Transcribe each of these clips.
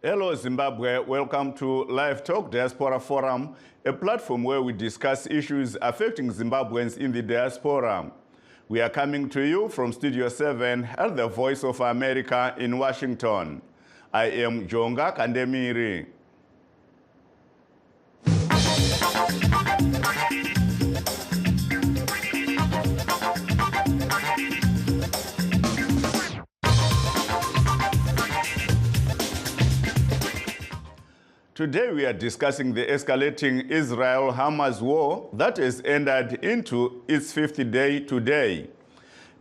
Hello Zimbabwe, welcome to Livetalk Diaspora Forum, a platform where we discuss issues affecting Zimbabweans in the diaspora. We are coming to you from Studio 7 at the Voice of America in Washington. I am Jonga Kandemiri. Today we are discussing the escalating Israel-Hamas war that has entered into its 5th day today.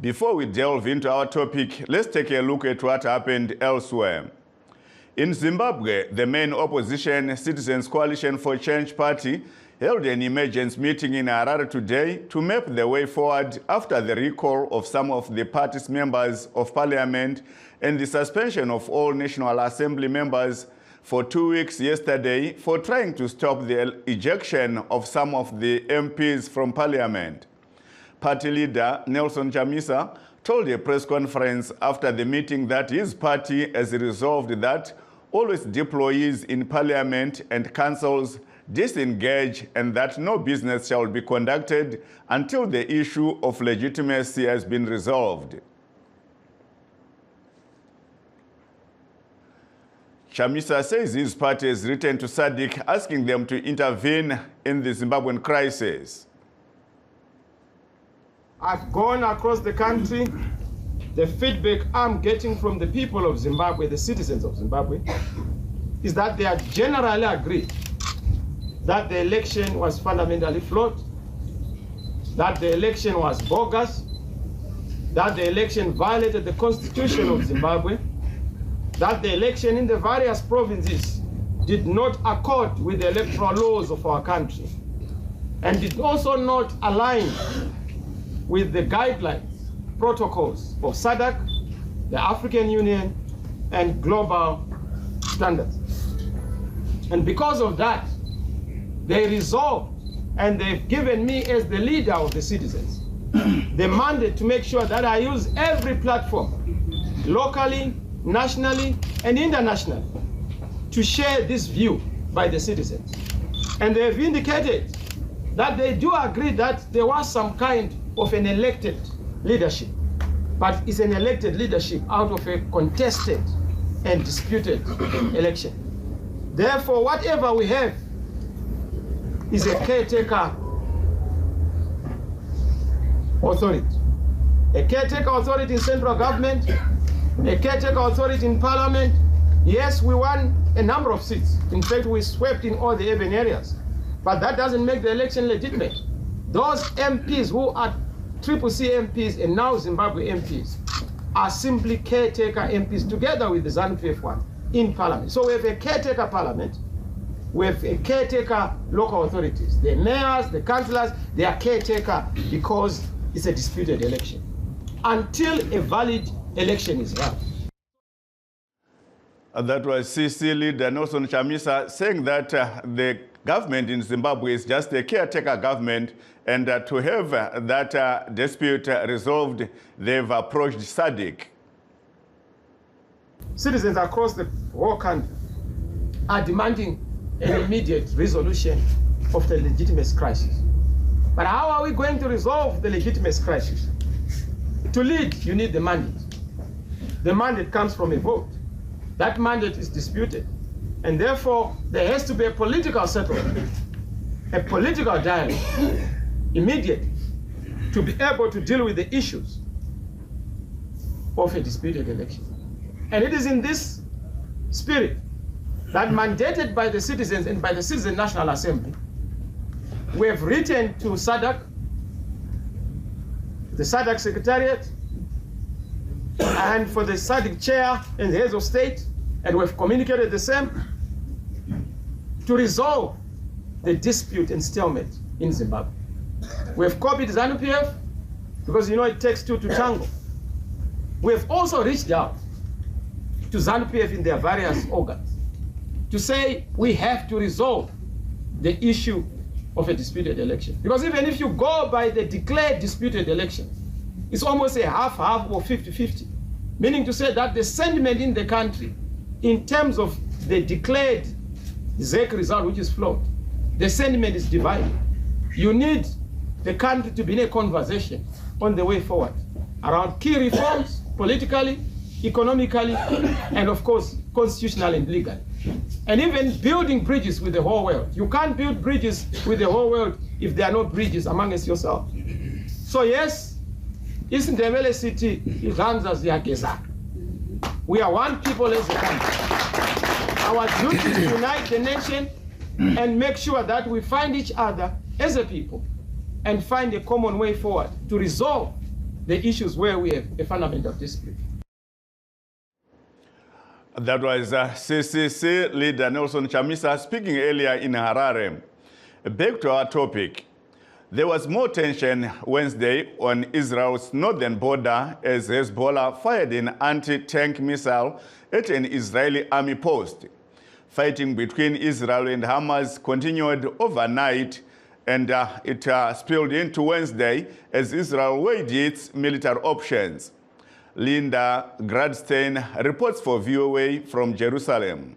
Before we delve into our topic, let's take a look at what happened elsewhere. In Zimbabwe, the main opposition Citizens Coalition for Change Party held an emergency meeting in Harare today to map the way forward after the recall of some of the party's members of parliament and the suspension of all National Assembly members for 2 weeks yesterday for trying to stop the ejection of some of the MPs from parliament. Party leader Nelson Chamisa told a press conference after the meeting that his party has resolved that all its employees in parliament and councils disengage and that no business shall be conducted until the issue of legitimacy has been resolved. Chamisa says his party has written to SADC asking them to intervene in the Zimbabwean crisis. I've gone across the country. The feedback I'm getting from the people of Zimbabwe, the citizens of Zimbabwe, is that they are generally agreed that the election was fundamentally flawed, that the election was bogus, that the election violated the constitution of Zimbabwe, that the election in the various provinces did not accord with the electoral laws of our country and did also not align with the guidelines, protocols of SADC, the African Union, and global standards. And because of that, they resolved and they've given me as the leader of the citizens the mandate to make sure that I use every platform, locally, nationally, and internationally, to share this view by the citizens. And they've indicated that they do agree that there was some kind of an elected leadership, but it's an elected leadership out of a contested and disputed election. Therefore, whatever we have is a caretaker authority. A caretaker authority in central government, a caretaker authority in parliament. Yes, we won a number of seats. In fact, we swept in all the urban areas. But that doesn't make the election legitimate. Those MPs who are CCC MPs and now Zimbabwe MPs are simply caretaker MPs together with the ZANU-PF one in parliament. So we have a caretaker parliament, we have a caretaker local authorities. The mayors, the councillors, they are caretaker because it's a disputed election. Until a valid election is held. That was CC leader Nelson Chamisa saying that the government in Zimbabwe is just a caretaker government, and to have that dispute resolved, they've approached SADC. Citizens across the whole country are demanding an immediate resolution of the legitimacy crisis. But how are we going to resolve the legitimacy crisis? To lead, you need the mandate. The mandate comes from a vote. That mandate is disputed. And therefore, there has to be a political settlement, a political dialogue, immediately, to be able to deal with the issues of a disputed election. And it is in this spirit that, mandated by the citizens and by the Citizen National Assembly, we have written to SADC, the SADC Secretariat, and for the SADC chair and the heads of state, and we've communicated the same, to resolve the dispute and stalemate in Zimbabwe. We've copied ZANU-PF because you know it takes two to tango. We've also reached out to ZANU-PF in their various organs to say we have to resolve the issue of a disputed election. Because even if you go by the declared disputed election, it's almost a half-half or 50-50. Meaning to say that the sentiment in the country in terms of the declared ZEC result, which is flawed, the sentiment is divided. You need the country to be in a conversation on the way forward around key reforms, politically, economically, and of course, constitutionally and legally. And even building bridges with the whole world. You can't build bridges with the whole world if there are no bridges amongst yourself. So yes, Isindebele city runs as Yageza. We are one people as a country. Our duty is to unite the nation and make sure that we find each other as a people and find a common way forward to resolve the issues where we have a fundamental dispute. That was CCC leader Nelson Chamisa speaking earlier in Harare. Back to our topic. There was more tension Wednesday on Israel's northern border as Hezbollah fired an anti-tank missile at an Israeli army post. Fighting between Israel and Hamas continued overnight, and it spilled into Wednesday as Israel weighed its military options. Linda Gradstein reports for VOA from Jerusalem.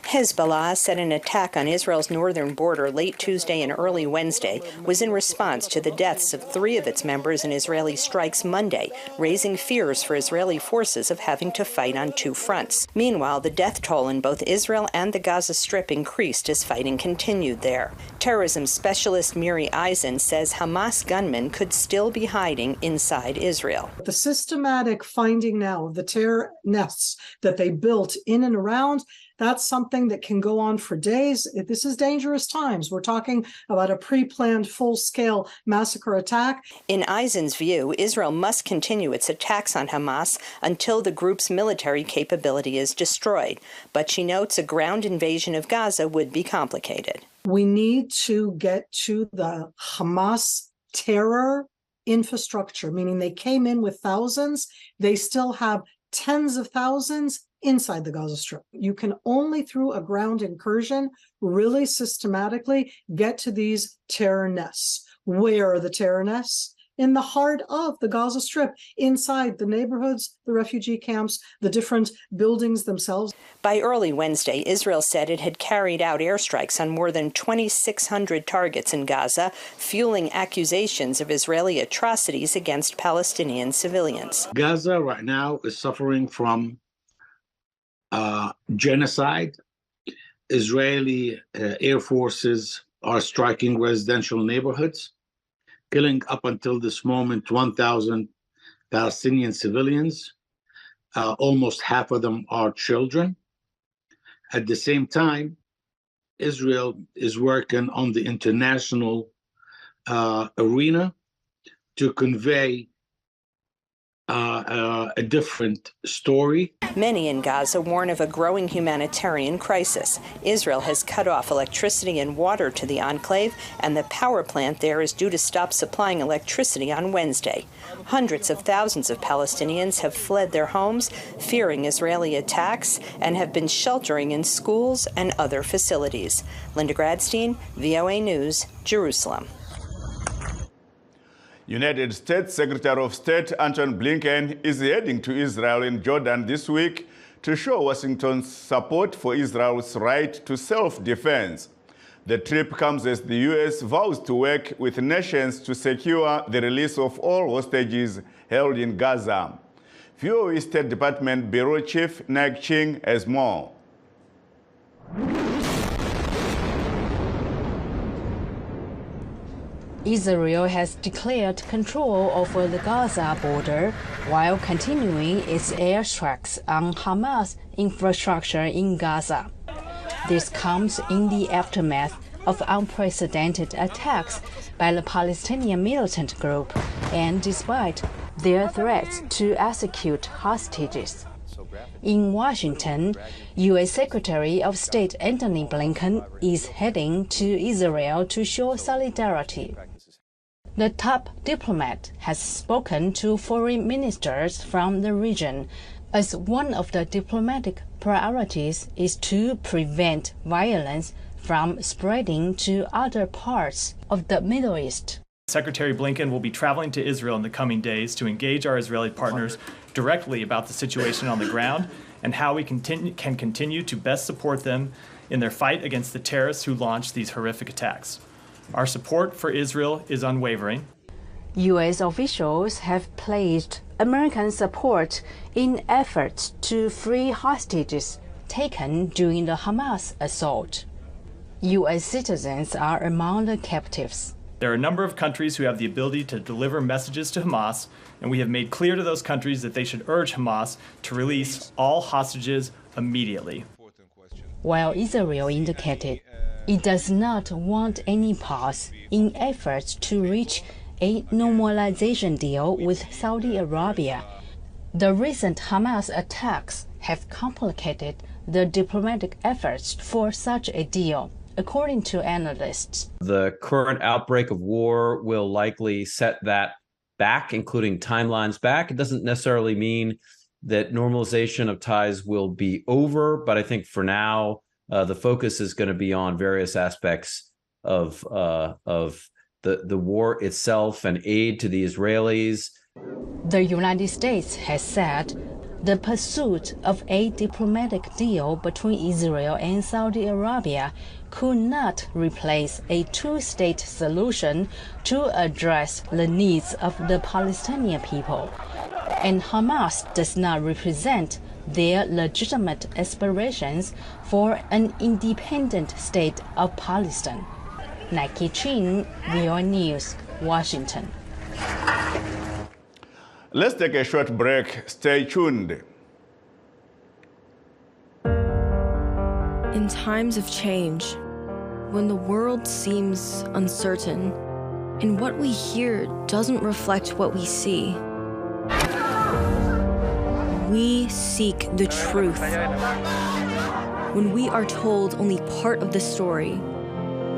Hezbollah said an attack on Israel's northern border late Tuesday and early Wednesday was in response to the deaths of 3 of its members in Israeli strikes Monday, raising fears for Israeli forces of having to fight on 2 fronts. Meanwhile, the death toll in both Israel and the Gaza Strip increased as fighting continued there. Terrorism specialist Miri Eisen says Hamas gunmen could still be hiding inside Israel. The systematic finding now of the terror nests that they built in and around, that's something that can go on for days. This is dangerous times. We're talking about a pre-planned full-scale massacre attack. In Eisen's view, Israel must continue its attacks on Hamas until the group's military capability is destroyed. But she notes a ground invasion of Gaza would be complicated. We need to get to the Hamas terror infrastructure, meaning they came in with thousands. They still have tens of thousands inside the Gaza Strip. You can only through a ground incursion really systematically get to these terror nests. Where are the terror nests? In the heart of the Gaza Strip, inside the neighborhoods, the refugee camps, the different buildings themselves. By early Wednesday, Israel said it had carried out airstrikes on more than 2,600 targets in Gaza, fueling accusations of Israeli atrocities against Palestinian civilians. Gaza right now is suffering from genocide. Israeli air forces are striking residential neighborhoods, killing up until this moment 1,000 Palestinian civilians. Almost half of them are children. At the same time, Israel is working on the international arena to convey a different story. Many in Gaza warn of a growing humanitarian crisis. Israel has cut off electricity and water to the enclave, and the power plant there is due to stop supplying electricity on Wednesday. Hundreds of thousands of Palestinians have fled their homes, fearing Israeli attacks, and have been sheltering in schools and other facilities. Linda Gradstein, VOA News, Jerusalem. United States Secretary of State Antony Blinken is heading to Israel and Jordan this week to show Washington's support for Israel's right to self-defense. The trip comes as the U.S. vows to work with nations to secure the release of all hostages held in Gaza. VOA State Department Bureau Chief Nag Ching has more. Israel has declared control over the Gaza border while continuing its airstrikes on Hamas infrastructure in Gaza. This comes in the aftermath of unprecedented attacks by the Palestinian militant group and despite their threats to execute hostages. In Washington, U.S. Secretary of State Antony Blinken is heading to Israel to show solidarity. The top diplomat has spoken to foreign ministers from the region, as one of the diplomatic priorities is to prevent violence from spreading to other parts of the Middle East. Secretary Blinken will be traveling to Israel in the coming days to engage our Israeli partners directly about the situation on the ground and how we can continue to best support them in their fight against the terrorists who launched these horrific attacks. Our support for Israel is unwavering. U.S. officials have pledged American support in efforts to free hostages taken during the Hamas assault. U.S. citizens are among the captives. There are a number of countries who have the ability to deliver messages to Hamas, and we have made clear to those countries that they should urge Hamas to release all hostages immediately. While Israel indicated it does not want any pause in efforts to reach a normalization deal with Saudi Arabia, the recent Hamas attacks have complicated the diplomatic efforts for such a deal, according to analysts. The current outbreak of war will likely set that back, including timelines back. It doesn't necessarily mean that normalization of ties will be over, but I think for now, the focus is going to be on various aspects of the war itself and aid to the Israelis. The United States has said the pursuit of a diplomatic deal between Israel and Saudi Arabia could not replace a two-state solution to address the needs of the Palestinian people, and Hamas does not represent their legitimate aspirations for an independent state of Palestine. Nike Chin, VOA News, Washington. Let's take a short break. Stay tuned. In times of change, when the world seems uncertain and what we hear doesn't reflect what we see, we seek the truth. When we are told only part of the story,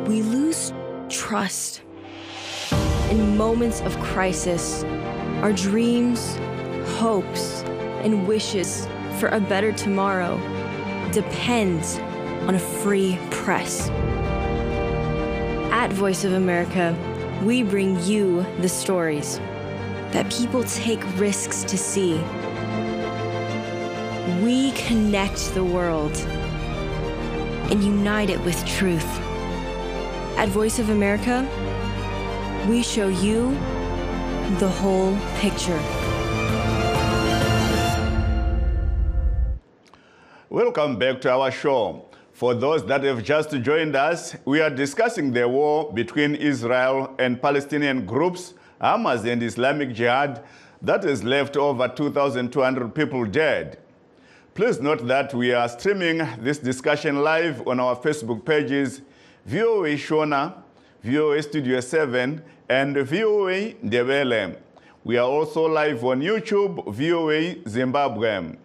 we lose trust. In moments of crisis, our dreams, hopes, and wishes for a better tomorrow depends on a free press. At Voice of America, we bring you the stories that people take risks to see. We connect the world and unite it with truth. At Voice of America, we show you the whole picture. Welcome back to our show. For those that have just joined us, we are discussing the war between Israel and Palestinian groups, Hamas and Islamic Jihad, that has left over 2,200 people dead. Please note that we are streaming this discussion live on our Facebook pages, VOA Shona, VOA Studio 7, and VOA Ndebele. We are also live on YouTube, VOA Zimbabwe.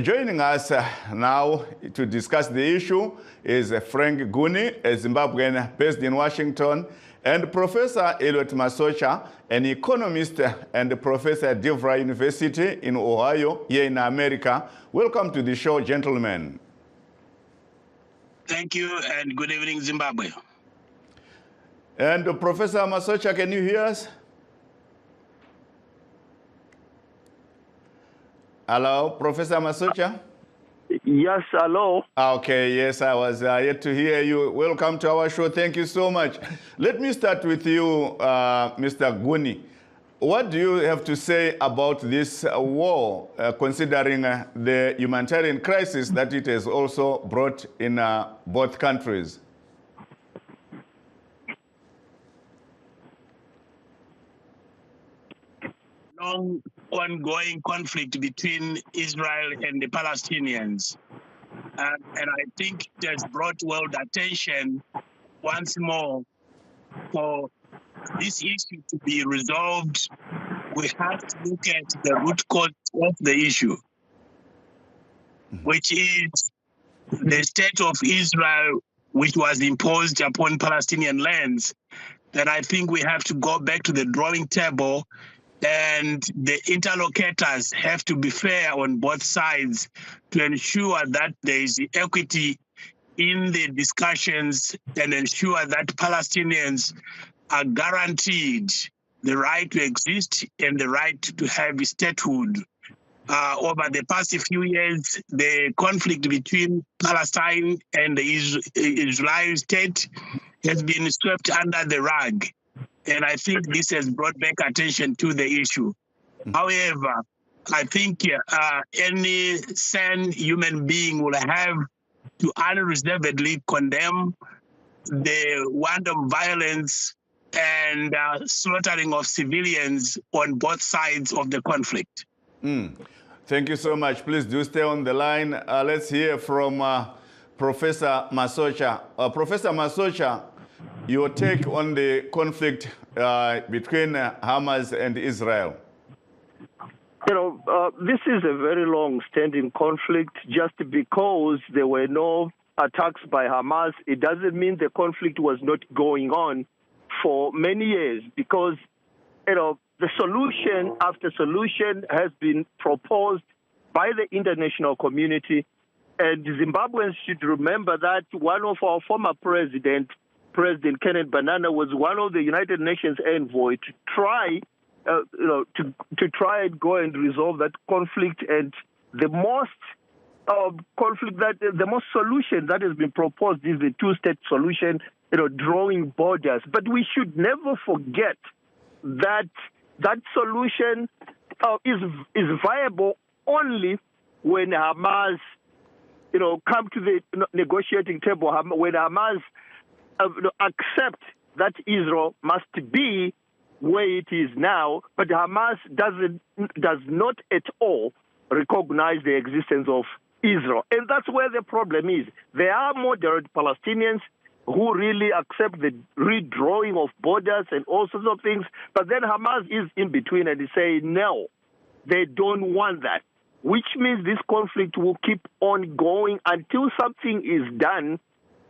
Joining us now to discuss the issue is Frank Guni, a Zimbabwean based in Washington, and Professor Eliot Masocha, an economist and professor at DeVry University in Ohio, here in America. Welcome to the show, gentlemen. Thank you, and good evening, Zimbabwe. And Professor Masocha, can you hear us? Hello, Professor Masocha? Yes, hello. Okay, yes, I was yet to hear you. Welcome to our show. Thank you so much. Let me start with you, Mr. Guni. What do you have to say about this war, considering the humanitarian crisis that it has also brought in both countries? Long ongoing conflict between Israel and the Palestinians. And I think it has brought world attention once more for this issue to be resolved. We have to look at the root cause of the issue, which is the state of Israel, which was imposed upon Palestinian lands. That I think we have to go back to the drawing table, and the interlocutors have to be fair on both sides to ensure that there is equity in the discussions and ensure that Palestinians are guaranteed the right to exist and the right to have statehood over the past few years, the conflict between Palestine and the Israeli state has been swept under the rug. And I think this has brought back attention to the issue. However, I think any sane human being will have to unreservedly condemn the want of violence and slaughtering of civilians on both sides of the conflict. Thank you so much. Please do stay on the line. Let's hear from Professor Masocha. Professor Masocha, your take on the conflict between Hamas and Israel. You know, this is a very long-standing conflict. Just because there were no attacks by Hamas, it doesn't mean the conflict was not going on for many years, because, you know, the solution after solution has been proposed by the international community. And Zimbabweans should remember that one of our former President Kenneth Banana, was one of the United Nations envoy to try to try and go and resolve that conflict. And the most the most solution that has been proposed is the two-state solution, drawing borders. But we should never forget that that solution is viable only when Hamas, come to the negotiating table, when Hamas accept that Israel must be where it is now, but Hamas does not at all recognize the existence of Israel. And that's where the problem is. There are moderate Palestinians who really accept the redrawing of borders and all sorts of things, but then Hamas is in between and they say no, they don't want that, which means this conflict will keep on going until something is done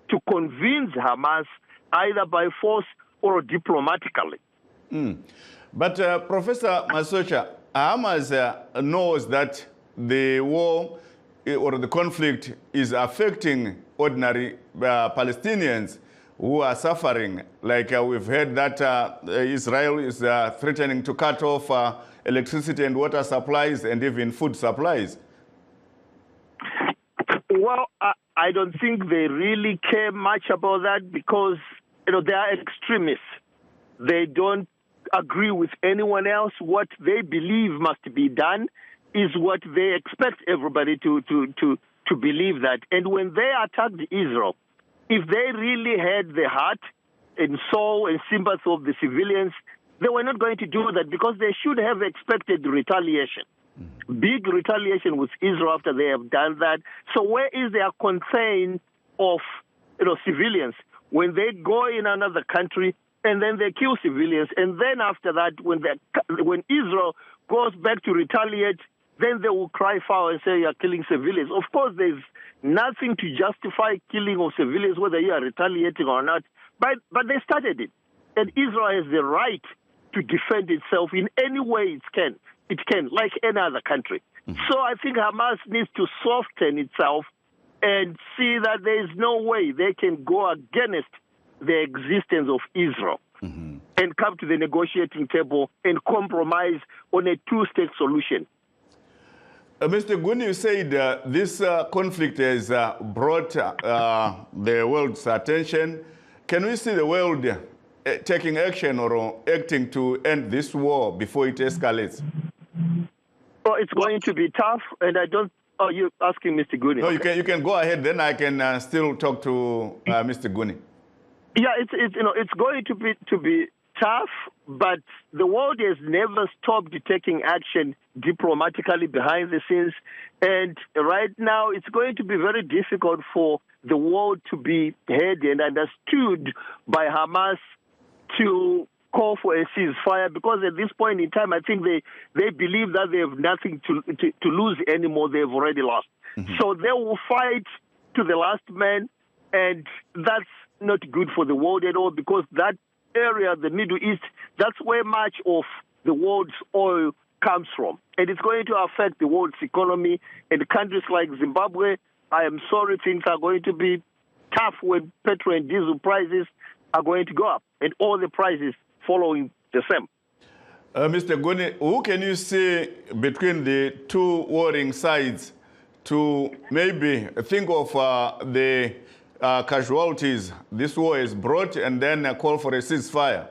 to convince Hamas either by force or diplomatically. But Professor Masocha, Hamas knows that the war or the conflict is affecting ordinary Palestinians who are suffering. Like we've heard that Israel is threatening to cut off electricity and water supplies and even food supplies. Well, I don't think they really care much about that because, they are extremists. They don't agree with anyone else. What they believe must be done is what they expect everybody to believe that. And when they attacked Israel, if they really had the heart and soul and sympathy of the civilians, they were not going to do that because they should have expected retaliation. Big retaliation with Israel after they have done that. So where is their concern of civilians when they go in another country and then they kill civilians, and then after that, when Israel goes back to retaliate, then they will cry foul and say you are killing civilians. Of course, there's nothing to justify killing of civilians, whether you are retaliating or not. But they started it, and Israel has the right to defend itself in any way it can, like any other country. So I think Hamas needs to soften itself and see that there is no way they can go against the existence of Israel and come to the negotiating table and compromise on a two-state solution. Mr. Guni, you said this conflict has brought the world's attention. Can we see the world taking action or acting to end this war before it escalates? Well, it's going to be tough, and I don't. Oh, you're asking Mr. Guni? No, okay. You can go ahead. Then I can still talk to Mr. Guni. Yeah, it's going to be tough, but the world has never stopped taking action diplomatically behind the scenes, and right now it's going to be very difficult for the world to be heard and understood by Hamas to call for a ceasefire, because at this point in time, I think they believe that they have nothing to lose anymore. They've already lost. So they will fight to the last man, and that's not good for the world at all, because that area, the Middle East, that's where much of the world's oil comes from. And it's going to affect the world's economy. And countries like Zimbabwe, I am sorry, things are going to be tough when petrol and diesel prices are going to go up, and all the prices following the same. Mr. Guni, who can you see between the two warring sides to maybe think of the casualties this war has brought and then a call for a ceasefire?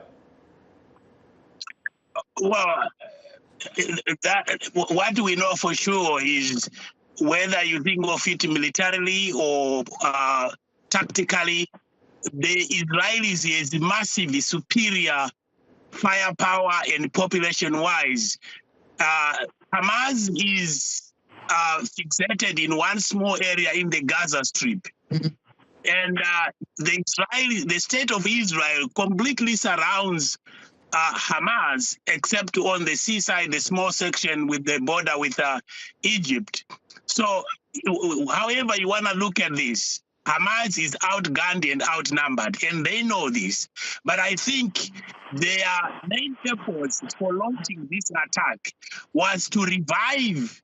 Well, what we know for sure is whether you think of it militarily or tactically, the Israelis is massively superior firepower and population-wise. Hamas is fixated in one small area in the Gaza Strip. And the state of Israel completely surrounds Hamas, except on the seaside, the small section with the border with Egypt. So, however you want to look at this, Hamas is outgunned and outnumbered, and they know this. But I think their main purpose for launching this attack was to revive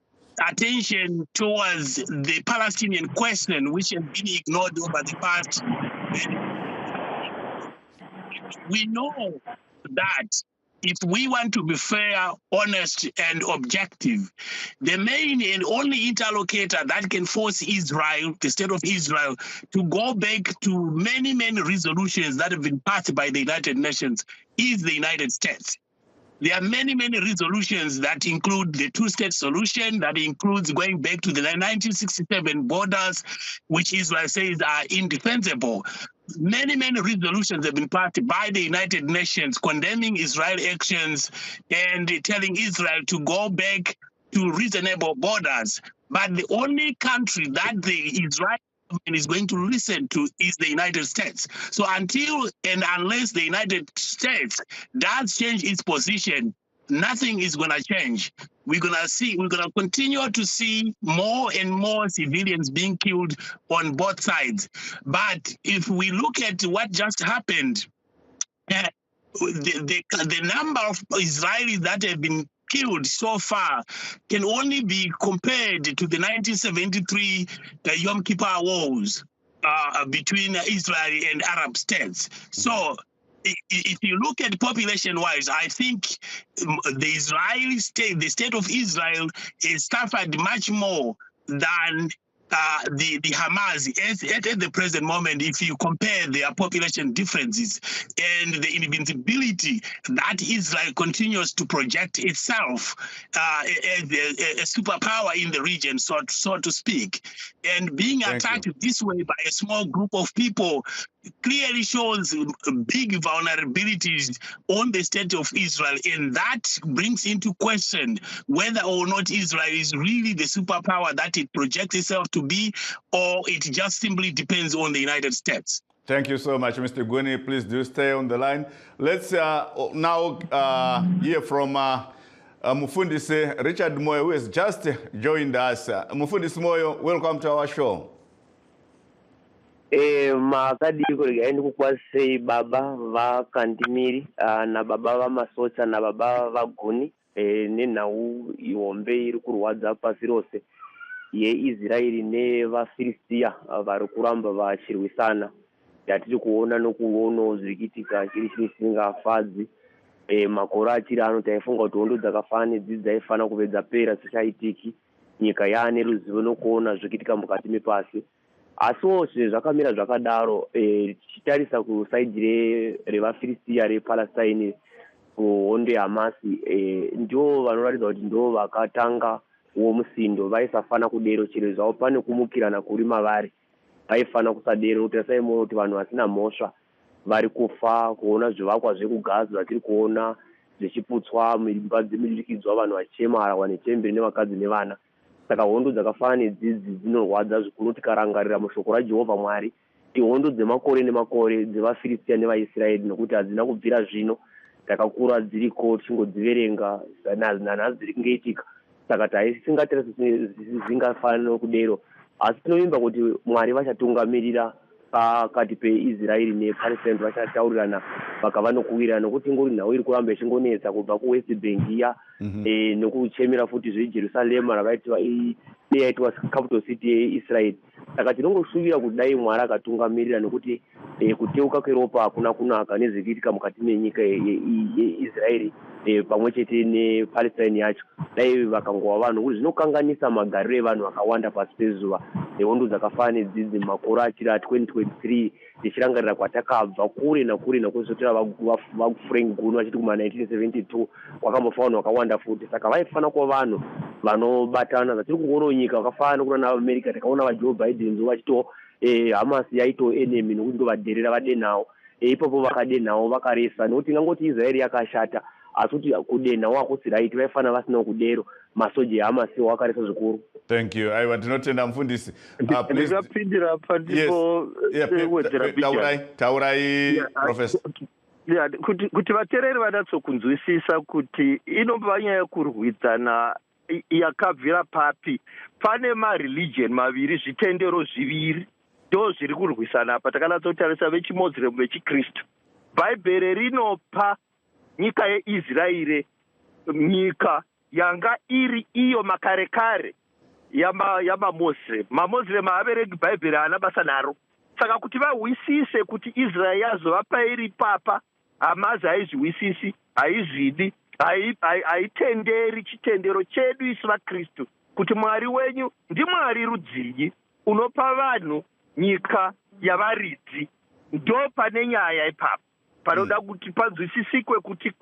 attention towards the Palestinian question, which has been ignored over the past. We know that if we want to be fair, honest, and objective, the main and only interlocutor that can force Israel, the state of Israel, to go back to many, many resolutions that have been passed by the United Nations is the United States. There are many, many resolutions that include the two-state solution, that includes going back to the 1967 borders, which Israel says are indefensible. Many, many resolutions have been passed by the United Nations condemning Israeli actions and telling Israel to go back to reasonable borders. But the only country that the Israeli government is going to listen to is the United States. So until and unless the United States does change its position, nothing is going to change. We're going to continue to see more and more civilians being killed on both sides. But if we look at what just happened, the number of Israelis that have been killed so far can only be compared to the 1973 Yom Kippur wars between Israel and Arab states. So if you look at population-wise, I think the Israeli state, the state of Israel, has suffered much more than the Hamas at the present moment, if you compare their population differences and the invincibility that Israel continues to project itself as a superpower in the region, so to speak, and being attacked this way by a small group of people clearly shows big vulnerabilities on the state of Israel, and that brings into question whether or not Israel is really the superpower that it projects itself to be, or it just simply depends on the United States. Thank you so much, Mr. Guni. Please do stay on the line. Let's now hear from Mufundisi Richard Moyo, who has just joined us. Mufundisi Moyo, welcome to our show. Makadi kuligaini kukwase baba va kantimiri na baba va masocha na baba va Guni nina u iombe iri kurwadza pasi rose ye Israeli ne va Filistia vari kuramba vachirwisana yatiri kuona nokuona zvikitika chiri chisingafadzi makore achiri ano taifunga kuti hondo dzakafanana dzaifana kupedza pera dzichaitiki nyika yaane ruzivo nokuona zvikitika mukati mepasi. Asiwo zvakamira zvakadaro tichitarisa kusaidi revaFilistia rePalestine kuhondo yaHamasi ndio vanoratidza kuti ndio vakatanga uwo musindo vaisafana kudero chero zvavo pane kumukirana kuri mavari vaifana kusadero kuti saimoona kuti vanhu vasina mhosva vari kufa kuona zvivakwa zvekugaza zvatiri kuona zvichiputswa imba dzemidurikidzwa vanhu vachichema vanechemberi nevakadzi nevana. Saka hondo dzakafanana nedzidzi dzinorwadza zvikuru tikarangarira mushoko raJehovha Mwari hondo dzemakore nemakore dzevaFilistia nevaIsraeri nokuti hadzina kubvira zvino takakura dziriko tichingodziverenga nanhasi dziri kungeitika. Saka tisingatarisi zvingafanana kudero asi tinovimba kuti Mwari vachatungamirira pakati peIsraeri nePalestine vachataurirana vakava nokuwirana nokuti ngori nhau iri kuramba ichingonetsa kubva kuWest Bank iya nokuchemera futi zveJerusarema ravaitwa yaitwa capital city yeIsrael saka tinongosuvira kuti dai Mwari akatungamirira nekuti kuteuka kweropa hakuna kunaka nezviriitika mukati menyika yeIsraeri pamwe chete nePalestine yacho. Dai vakangova vanhu kuti zvinokanganisa magariro evanhu vakawanda pasi pezuva. Hondo dzakafanana nedzidzi makore achiri 2023 tichirangarira kwatakabva kure nakure nakuzotora vaFrank Gunu vachiti kuma 1972 kwakambofa vanhu vakawanda futi. Saka vaifana kuva vanhu vanobatana. Zatiri kungoona nyika vakafanana kuna naAmerica takaona vaJoe Biden vachito Hamas yaito enemy nokuti ndovadherera vadenhawo. Ipopo vakadenhawo vakaresa nokuti ngangoti Israeli yakashata asi kuti kudenhawo hakusiraiti vaifana vasina kudero masoja eHamas wakaresa zvikuru. Thank you. Aiwa tinotenda mufundisi. Ndingapindira pandipo taurai professor. Kuti vateereri vanatsokunzwisisa kuti inova nyaya yekurwidzana yakabvira papi. Pane mareligion maviri, zvitendero zviviri ndo zviri kurwisana apa. Takanatsotarisa vechimoslem vechikristu. Bhaibheri rinopa nyika yeIsraeri nyika yanga iri iyo makare kare yamamoslem. Mamoslem haavereki bhaibheri, haana basa naro. Saka kuti vahwisise kuti Israeli yazova pairi papa, Hamas haizviwisisi, haizvidi, haitenderi chitendero chedu isu vaKristu kuti Mwari wenyu ndiMwari rudzinyi unopa vanhu nyika yavaridzi. Ndo pane nyaya ipapo panoda kuti panzwisisikwe kuti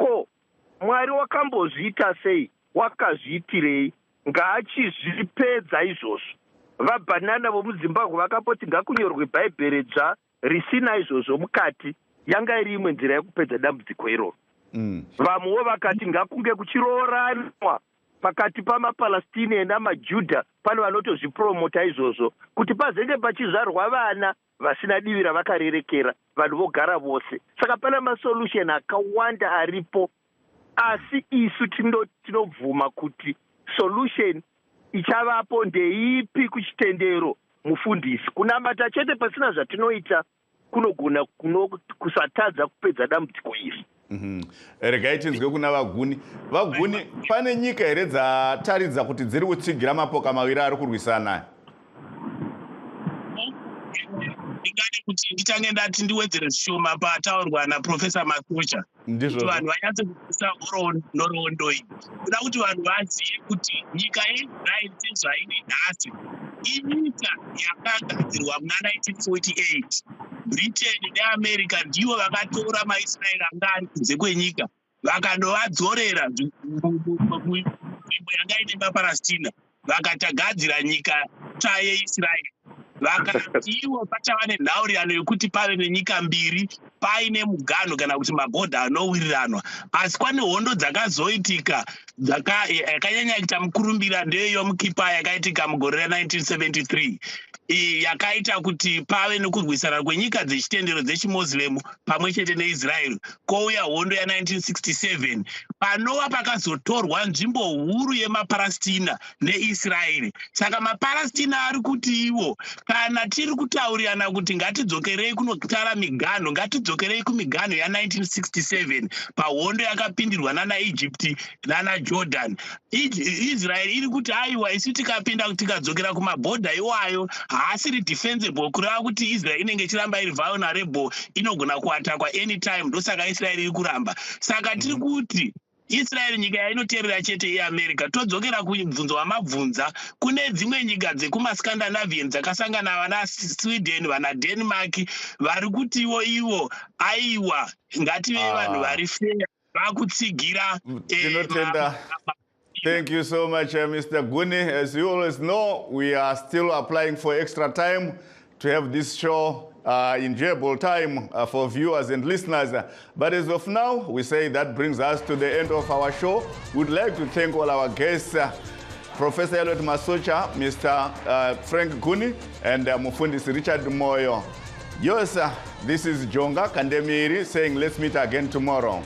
Mwari wakambozviita sei, wakazviitirei, ngaachizvipedza izvozvo. VaBhanana vomuZimbabwe vakapoti ngakunyorwe bhaibheri dzva risina izvozvo mukati, yanga iri imwe nzira yekupedza dambudziko iroro. Vamwewo vakati ngakunge kuchiroranwa pakati pamaPalestine namaJudha, pane vanotozvipromota izvozvo kuti pazenge pachizvarwa vana vasina divi ravakarerekera, vanhu vogara vose. Saka pane masolution akawanda aripo, asi isu tinobvuma kuti solution ichavapo ndeipi kuchitendero mufundisi. Kunamata chete pasina zvatinoita kunogona kusatadza kupedza dambudziko iri. Regai tinzwe kuna vaguni. Vaguni, pane nyika here dzataridza kuti dziri kutsigira mapoka maviri ari kurwisana? Ndingade kuti nditange ndati ndiwedzere zvishoma pataurwa naProfesa Masocha kuti vanhu vanyatse kubvisa nhoroondo iyi. Kuda kuti vanhu vazive kuti nyika yeIsraeri sezvairi nhasi inyika yakagadzirwa muna 1948. Britain neAmerica ndivo vakatora maIsraeri anga ari kunze kwenyika vakandovadzorera nzvimbo yanga ine maPalestina vakatagadzira nyika tsva yeIsraeri. Vakati ivo pachava nenhaurirano yekuti pave nenyika mbiri, paine muganho kana kuti mabhodha anowiriranwa. Asi kwane hondo dzakazoitika yakanyanya kuita mukurumbira ndeyoYom Kippur yakaitika mugore ra1973. Yakaita kuti pave nekurwisana kwenyika dzechitendero dzechimoslemu pamwe chete neIsraeri. Kouya hondo ya1967 panova pakazotorwa nzvimbo huru yemaPalestina neIsraeri. Saka maPalestina ari kuti ivo kana tiri kutaurirana kuti ngatidzokerei kunotara miganho, ngatidzokerei kumiganho ya1967 pahondo yakapindirwa nanaEgypt nanaJordan. Israeri iri kuti aiwa isu tikapinda tikadzokera kumabhodha iwayo haasiri defensible, kureva kuti Israeli inenge ichiramba iri vulnerable, inogona kuatakwa anytime. Ndosaka Israeli iri kuramba. Saka tiri kuti Israeli nyika yainoteerera chete yeAmerica. Todzokera kubvunzo wamabvunza, kune dzimwe nyika dzekumaScandinavian dzakasangana vana Sweden, vana Denmark vari kutiwo ivo aiwa ngative vanhu vari fair vakutsigira. Thank you so much, Mr. Guni. As you always know, we are still applying for extra time to have this show enjoyable time for viewers and listeners. But as of now, we say that brings us to the end of our show. We'd like to thank all our guests, Professor Elliot Masocha, Mr. Frank Guni, and Mufundisi Richard Moyo. Yes, this is Jonga Kandemiri saying let's meet again tomorrow.